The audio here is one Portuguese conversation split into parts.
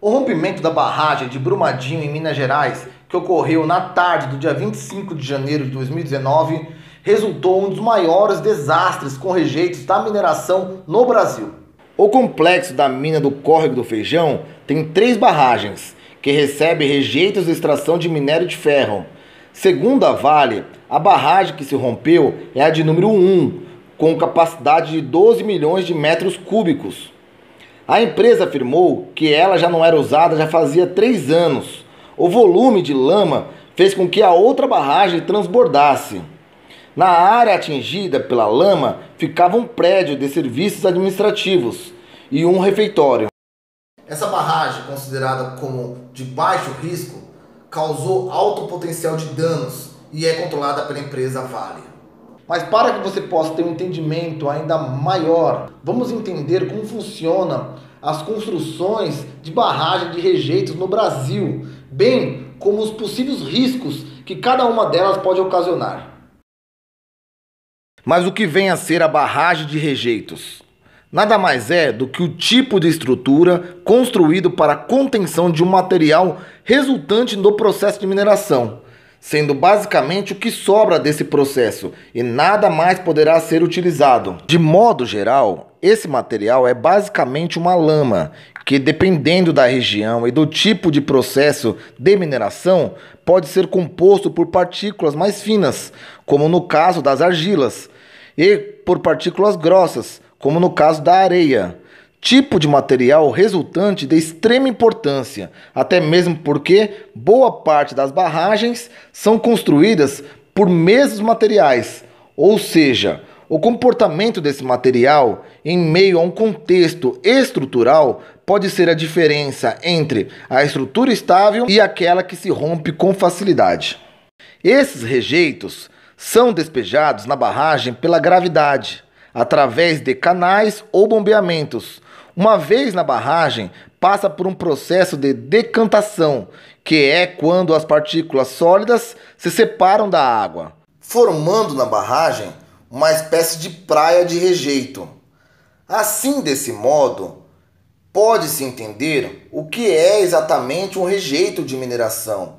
O rompimento da barragem de Brumadinho, em Minas Gerais, que ocorreu na tarde do dia 25 de janeiro de 2019, resultou em um dos maiores desastres com rejeitos da mineração no Brasil. O complexo da mina do Córrego do Feijão tem 3 barragens, que recebem rejeitos de extração de minério de ferro. Segundo a Vale, a barragem que se rompeu é a de número 1, com capacidade de 12 milhões de metros cúbicos. A empresa afirmou que ela já não era usada já fazia 3 anos. O volume de lama fez com que a outra barragem transbordasse. Na área atingida pela lama ficava um prédio de serviços administrativos e um refeitório. Essa barragem, considerada como de baixo risco, causou alto potencial de danos e é controlada pela empresa Vale. Mas para que você possa ter um entendimento ainda maior, vamos entender como funcionam as construções de barragem de rejeitos no Brasil, bem como os possíveis riscos que cada uma delas pode ocasionar. Mas o que vem a ser a barragem de rejeitos? Nada mais é do que o tipo de estrutura construído para a contenção de um material resultante do processo de mineração, sendo basicamente o que sobra desse processo e nada mais poderá ser utilizado. De modo geral, esse material é basicamente uma lama, que dependendo da região e do tipo de processo de mineração, pode ser composto por partículas mais finas, como no caso das argilas, e por partículas grossas, como no caso da areia. Tipo de material resultante de extrema importância, até mesmo porque boa parte das barragens são construídas por mesmos materiais, ou seja, o comportamento desse material em meio a um contexto estrutural pode ser a diferença entre a estrutura estável e aquela que se rompe com facilidade. Esses rejeitos são despejados na barragem pela gravidade, através de canais ou bombeamentos. Uma vez na barragem, passa por um processo de decantação, que é quando as partículas sólidas se separam da água, formando na barragem uma espécie de praia de rejeito. Assim, desse modo, pode-se entender o que é exatamente um rejeito de mineração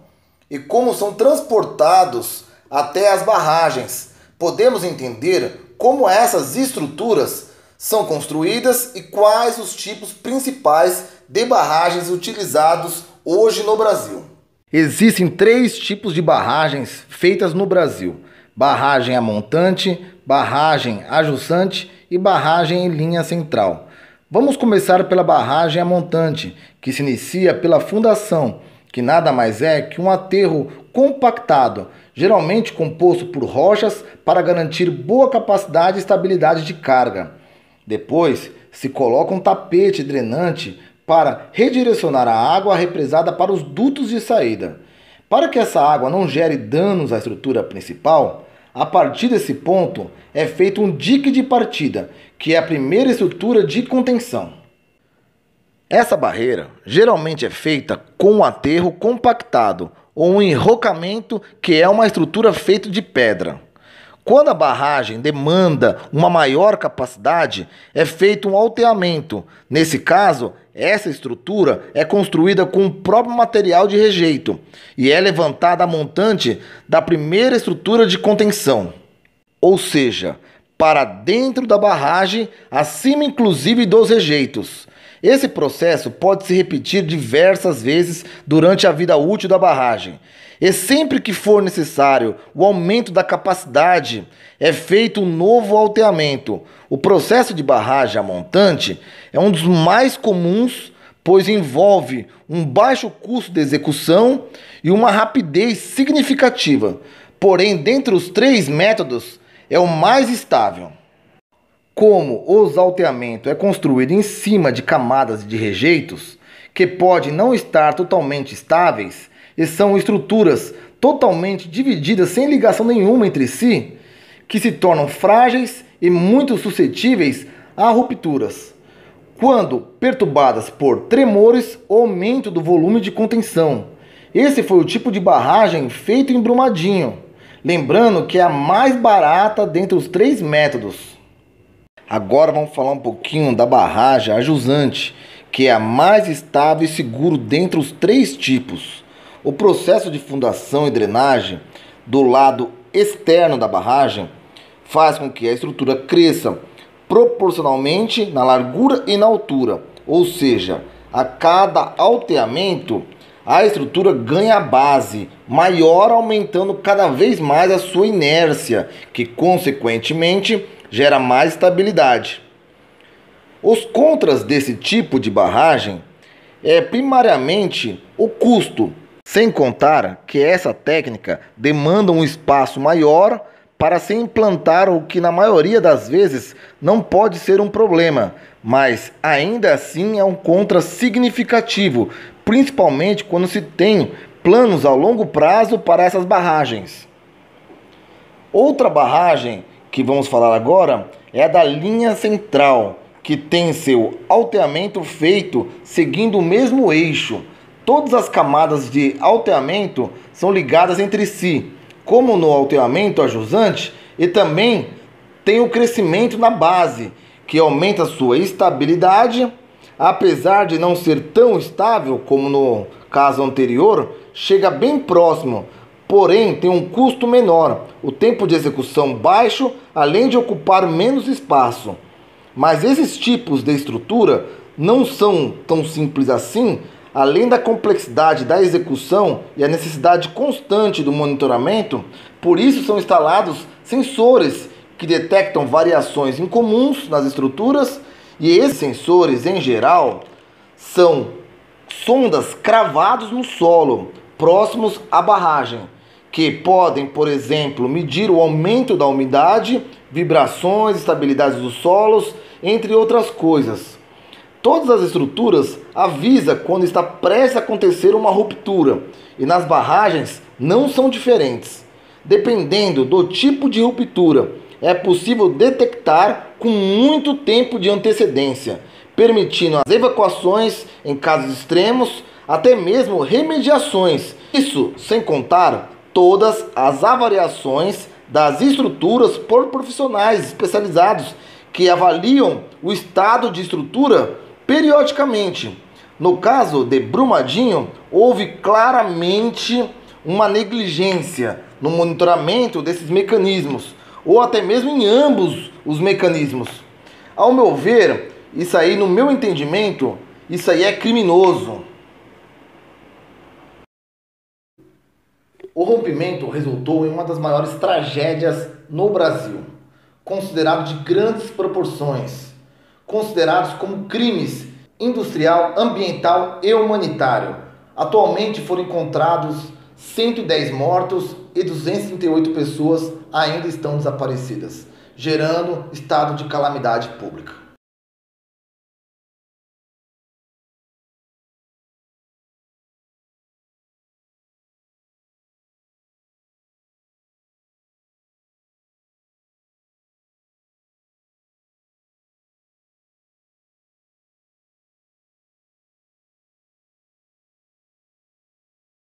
e como são transportados até as barragens. Podemos entender como essas estruturas são construídas e quais os tipos principais de barragens utilizados hoje no Brasil. Existem 3 tipos de barragens feitas no Brasil: barragem a montante, barragem a jusante e barragem em linha central. Vamos começar pela barragem a montante, que se inicia pela fundação, que nada mais é que um aterro compactado, geralmente composto por rochas para garantir boa capacidade e estabilidade de carga. Depois, se coloca um tapete drenante para redirecionar a água represada para os dutos de saída. Para que essa água não gere danos à estrutura principal, a partir desse ponto é feito um dique de partida, que é a primeira estrutura de contenção. Essa barreira geralmente é feita com um aterro compactado ou um enrocamento, que é uma estrutura feita de pedra. Quando a barragem demanda uma maior capacidade, é feito um alteamento. Nesse caso, essa estrutura é construída com o próprio material de rejeito e é levantada a montante da primeira estrutura de contenção, ou seja, para dentro da barragem, acima inclusive dos rejeitos. Esse processo pode se repetir diversas vezes durante a vida útil da barragem. E sempre que for necessário o aumento da capacidade, é feito um novo alteamento. O processo de barragem a montante é um dos mais comuns, pois envolve um baixo custo de execução e uma rapidez significativa. Porém, dentre os 3 métodos, é o mais estável. Como o alteamento é construído em cima de camadas de rejeitos, que podem não estar totalmente estáveis, e são estruturas totalmente divididas sem ligação nenhuma entre si, que se tornam frágeis e muito suscetíveis a rupturas, quando perturbadas por tremores ou aumento do volume de contenção. Esse foi o tipo de barragem feito em Brumadinho, lembrando que é a mais barata dentre os 3 métodos. Agora vamos falar um pouquinho da barragem a jusante, que é a mais estável e seguro dentre os três tipos. O processo de fundação e drenagem do lado externo da barragem faz com que a estrutura cresça proporcionalmente na largura e na altura, ou seja, a cada alteamento a estrutura ganha base maior, aumentando cada vez mais a sua inércia, que consequentemente gera mais estabilidade. Os contras desse tipo de barragem é primariamente o custo, sem contar que essa técnica demanda um espaço maior para se implantar, o que na maioria das vezes não pode ser um problema, mas ainda assim é um contra significativo, principalmente quando se tem planos a longo prazo para essas barragens. Outra barragem que vamos falar agora é a da linha central, que tem seu alteamento feito seguindo o mesmo eixo. Todas as camadas de alteamento são ligadas entre si, como no alteamento a jusante, e também tem o crescimento na base, que aumenta sua estabilidade. Apesar de não ser tão estável como no caso anterior, chega bem próximo, porém tem um custo menor, o tempo de execução baixo, além de ocupar menos espaço. Mas esses tipos de estrutura não são tão simples assim, além da complexidade da execução e a necessidade constante do monitoramento. Por isso são instalados sensores que detectam variações incomuns nas estruturas, e esses sensores, em geral, são sondas cravados no solo, próximos à barragem, que podem, por exemplo, medir o aumento da umidade, vibrações, estabilidade dos solos, entre outras coisas. Todas as estruturas avisam quando está prestes a acontecer uma ruptura, e nas barragens não são diferentes. Dependendo do tipo de ruptura, é possível detectar com muito tempo de antecedência, permitindo as evacuações em casos extremos, até mesmo remediações. Isso sem contar todas as avaliações das estruturas por profissionais especializados que avaliam o estado de estrutura periodicamente. No caso de Brumadinho, houve claramente uma negligência no monitoramento desses mecanismos, ou até mesmo em ambos os mecanismos. Ao meu ver, isso aí, no meu entendimento, isso aí é criminoso. O rompimento resultou em uma das maiores tragédias no Brasil, considerado de grandes proporções, considerados como crimes industrial, ambiental e humanitário. Atualmente foram encontrados 110 mortos e 238 pessoas ainda estão desaparecidas, gerando estado de calamidade pública.